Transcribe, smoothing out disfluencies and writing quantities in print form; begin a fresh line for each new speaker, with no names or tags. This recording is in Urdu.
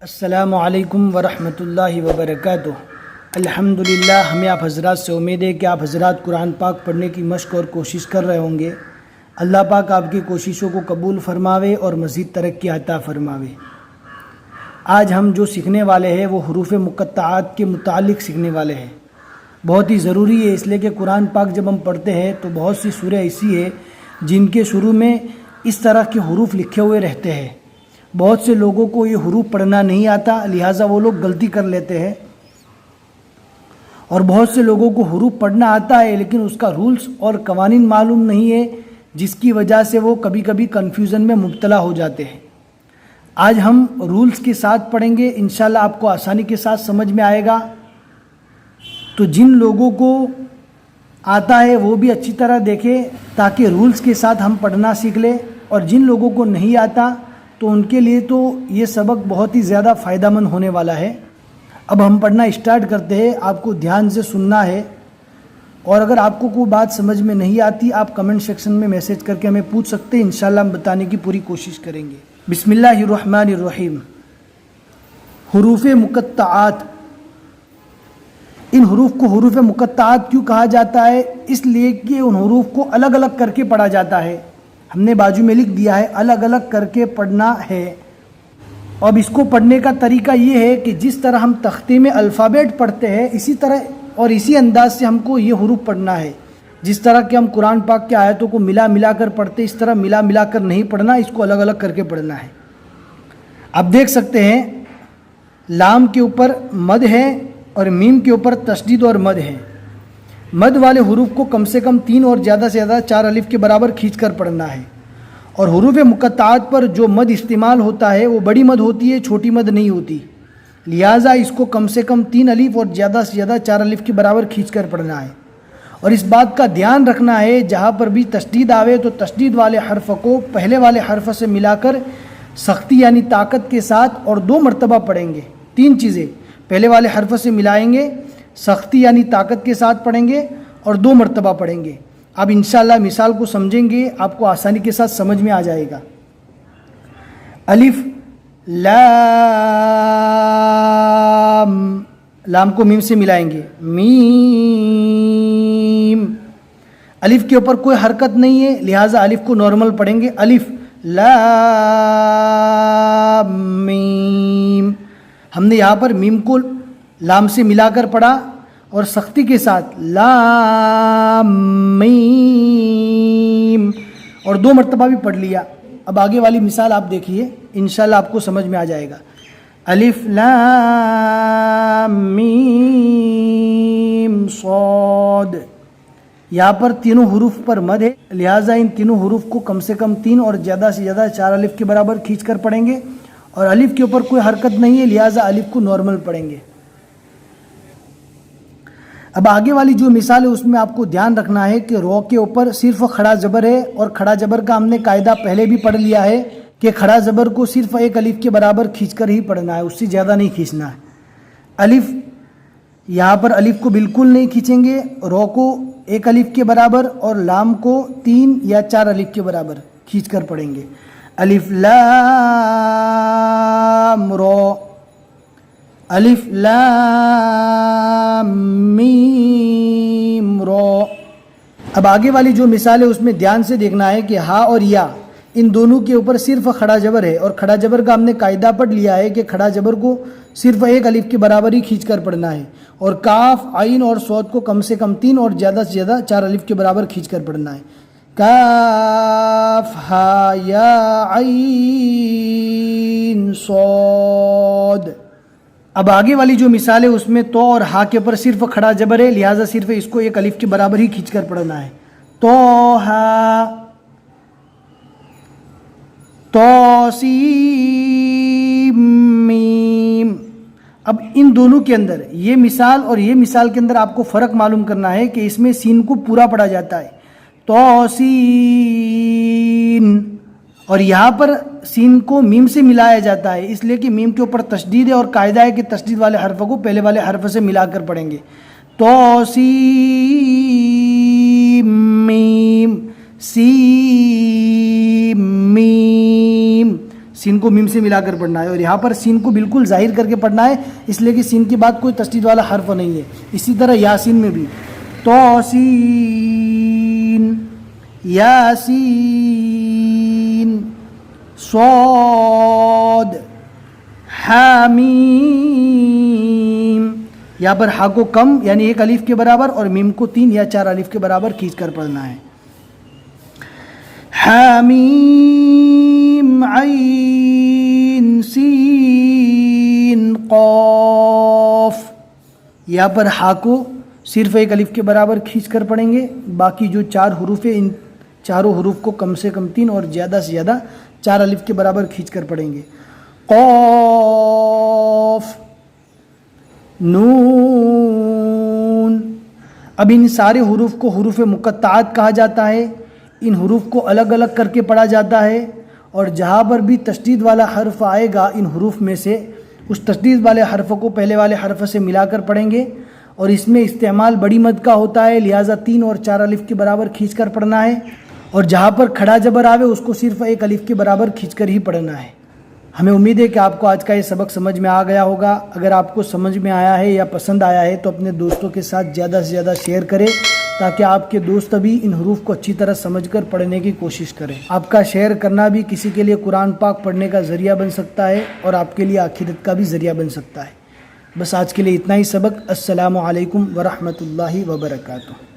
السلام علیکم ورحمۃ اللہ وبرکاتہ۔ الحمدللہ، ہمیں آپ حضرات سے امید ہے کہ آپ حضرات قرآن پاک پڑھنے کی مشق اور کوشش کر رہے ہوں گے۔ اللہ پاک آپ کی کوششوں کو قبول فرماوے اور مزید ترقی عطا فرماوے۔ آج ہم جو سیکھنے والے ہیں وہ حروف مقطعات کے متعلق سیکھنے والے ہیں۔ بہت ہی ضروری ہے، اس لیے کہ قرآن پاک جب ہم پڑھتے ہیں تو بہت سی سورہ ایسی ہے جن کے شروع میں اس طرح کے حروف لکھے ہوئے رہتے ہیں۔ بہت سے لوگوں کو یہ حروف پڑھنا نہیں آتا، لہٰذا وہ لوگ غلطی کر لیتے ہیں، اور بہت سے لوگوں کو حروف پڑھنا آتا ہے لیکن اس کا رولز اور قوانین معلوم نہیں ہے، جس کی وجہ سے وہ کبھی کبھی کنفیوژن میں مبتلا ہو جاتے ہیں۔ آج ہم رولز کے ساتھ پڑھیں گے، انشاءاللہ آپ کو آسانی کے ساتھ سمجھ میں آئے گا۔ تو جن لوگوں کو آتا ہے وہ بھی اچھی طرح دیکھیں تاکہ رولز کے ساتھ ہم پڑھنا سیکھ لیں، اور جن لوگوں کو نہیں آتا تو ان کے لیے تو یہ سبق بہت ہی زیادہ فائدہ مند ہونے والا ہے۔ اب ہم پڑھنا اسٹارٹ کرتے ہیں، آپ کو دھیان سے سننا ہے، اور اگر آپ کو کوئی بات سمجھ میں نہیں آتی آپ کمنٹ سیکشن میں میسج کر کے ہمیں پوچھ سکتے ہیں، انشاءاللہ ہم بتانے کی پوری کوشش کریں گے۔ بسم اللہ الرحمن الرحیم۔ حروف مقطعات، ان حروف کو حروف مقطعات کیوں کہا جاتا ہے؟ اس لیے کہ ان حروف کو الگ الگ کر کے پڑھا جاتا ہے۔ ہم نے بازو میں لکھ دیا ہے الگ الگ کر کے پڑھنا ہے۔ اب اس کو پڑھنے کا طریقہ یہ ہے کہ جس طرح ہم تختے میں الفابیٹ پڑھتے ہیں اسی طرح اور اسی انداز سے ہم کو یہ حروف پڑھنا ہے۔ جس طرح کہ ہم قرآن پاک کی آیتوں کو ملا ملا کر پڑھتے اس طرح ملا ملا کر نہیں پڑھنا، اس کو الگ الگ کر کے پڑھنا ہے۔ اب دیکھ سکتے ہیں لام کے اوپر مد ہے اور میم کے اوپر تشدید اور مد ہے۔ مد والے حروف کو کم سے کم 3 اور زیادہ سے زیادہ 4 الف کے برابر کھینچ کر پڑھنا ہے، اور حروف مقطعات پر جو مد استعمال ہوتا ہے وہ بڑی مد ہوتی ہے، چھوٹی مد نہیں ہوتی، لہٰذا اس کو کم سے کم 3 الف اور زیادہ سے زیادہ 4 الف کے برابر کھینچ کر پڑھنا ہے۔ اور اس بات کا دھیان رکھنا ہے جہاں پر بھی تشدید آوے تو تشدید والے حرف کو پہلے والے حرف سے ملا کر سختی یعنی طاقت کے ساتھ اور 2 مرتبہ پڑھیں گے۔ 3 چیزیں، پہلے والے حرف سے ملائیں گے، سختی یعنی طاقت کے ساتھ پڑھیں گے، اور 2 مرتبہ پڑھیں گے۔ اب انشاءاللہ مثال کو سمجھیں گے، آپ کو آسانی کے ساتھ سمجھ میں آ جائے گا۔ الف لام، لام کو میم سے ملائیں گے، میم، الف کے اوپر کوئی حرکت نہیں ہے لہٰذا الف کو نارمل پڑھیں گے، الف لام میم۔ ہم نے یہاں پر میم کو لام سے ملا کر پڑھا اور سختی کے ساتھ لام میم، اور 2 مرتبہ بھی پڑھ لیا۔ اب آگے والی مثال آپ دیکھیے، انشاءاللہ آپ کو سمجھ میں آ جائے گا۔ الف لام میم صاد، یہاں پر تینوں حروف پر مد ہے لہٰذا ان تینوں حروف کو کم سے کم 3 اور زیادہ سے زیادہ 4 الف کے برابر کھینچ کر پڑھیں گے، اور الف کے اوپر کوئی حرکت نہیں ہے لہٰذا الف کو نارمل پڑھیں گے۔ اب آگے والی جو مثال ہے اس میں آپ کو دھیان رکھنا ہے کہ رو کے اوپر صرف کھڑا زبر ہے، اور کھڑا زبر کا ہم نے قاعدہ پہلے بھی پڑھ لیا ہے کہ کھڑا زبر کو صرف 1 الف کے برابر کھینچ کر ہی پڑھنا ہے، اس سے زیادہ نہیں کھینچنا ہے۔ الف، یہاں پر الف کو بالکل نہیں کھینچیں گے، رو کو 1 الف کے برابر اور لام کو 3 یا 4 الف کے برابر کھینچ کر پڑھیں گے۔ الف لام رو، الف لام میم رو۔ اب آگے والی جو مثال ہے اس میں دھیان سے دیکھنا ہے کہ ہا اور یا ان دونوں کے اوپر صرف کھڑا جبر ہے، اور کھڑا جبر کا ہم نے قاعدہ پڑھ لیا ہے کہ کھڑا جبر کو صرف 1 الف کے برابر ہی کھینچ کر پڑھنا ہے، اور کاف، عین اور صاد کو کم سے کم 3 اور زیادہ سے زیادہ 4 الف کے برابر کھینچ کر پڑھنا ہے۔ کاف ہا یا عین صاد۔ اب آگے والی جو مثال ہے اس میں تو اور ہا کے اوپر صرف کھڑا جبر ہے لہٰذا صرف اس کو 1 الف کے برابر ہی کھینچ کر پڑھنا ہے۔ تو ہا، توسیم میم۔ اب ان دونوں کے اندر یہ مثال اور یہ مثال کے اندر آپ کو فرق معلوم کرنا ہے کہ اس میں سین کو پورا پڑھا جاتا ہے، توسین، اور یہاں پر سین کو میم سے ملایا جاتا ہے، اس لیے کہ میم کے اوپر تشدید ہے اور قاعدہ ہے کہ تشدید والے حرف کو پہلے والے حرف سے ملا کر پڑھیں گے۔ توسیم میم، سین میم، سین کو میم سے ملا کر پڑھنا ہے، اور یہاں پر سین کو بالکل ظاہر کر کے پڑھنا ہے، اس لیے کہ سین کے بعد کوئی تشدید والا حرف نہیں ہے۔ اسی طرح یاسین میں بھی توسین، یاسین، صاد، حامیم، یہاں پر ہا کو کم یعنی 1 الف کے برابر اور میم کو 3 یا 4 الف کے برابر کھینچ کر پڑھنا ہے۔ حامیم، عین، سین، قاف، یہاں پر ہا کو صرف 1 الف کے برابر کھینچ کر پڑھیں گے، باقی جو 4 حروف ہیں ان چاروں حروف کو کم سے کم 3 اور زیادہ سے زیادہ 4 الف کے برابر کھینچ کر پڑھیں گے۔ قاف، نون۔ اب ان سارے حروف کو حروف مقطعات کہا جاتا ہے، ان حروف کو الگ الگ کر کے پڑھا جاتا ہے، اور جہاں پر بھی تشدید والا حرف آئے گا ان حروف میں سے اس تشدید والے حرف کو پہلے والے حرف سے ملا کر پڑھیں گے، اور اس میں استعمال بڑی مد کا ہوتا ہے، لہٰذا 3 اور 4 الف کے برابر کھینچ کر پڑھنا ہے، اور جہاں پر کھڑا جبر آوے اس کو صرف 1 الف کے برابر کھینچ کر ہی پڑھنا ہے۔ ہمیں امید ہے کہ آپ کو آج کا یہ سبق سمجھ میں آ گیا ہوگا۔ اگر آپ کو سمجھ میں آیا ہے یا پسند آیا ہے تو اپنے دوستوں کے ساتھ زیادہ سے زیادہ شیئر کریں، تاکہ آپ کے دوست بھی ان حروف کو اچھی طرح سمجھ کر پڑھنے کی کوشش کریں۔ آپ کا شیئر کرنا بھی کسی کے لیے قرآن پاک پڑھنے کا ذریعہ بن سکتا ہے، اور آپ کے لیے آخرت کا بھی ذریعہ بن سکتا ہے۔ بس آج کے لیے اتنا ہی سبق۔ السلام علیکم ورحمۃ اللہ وبرکاتہ۔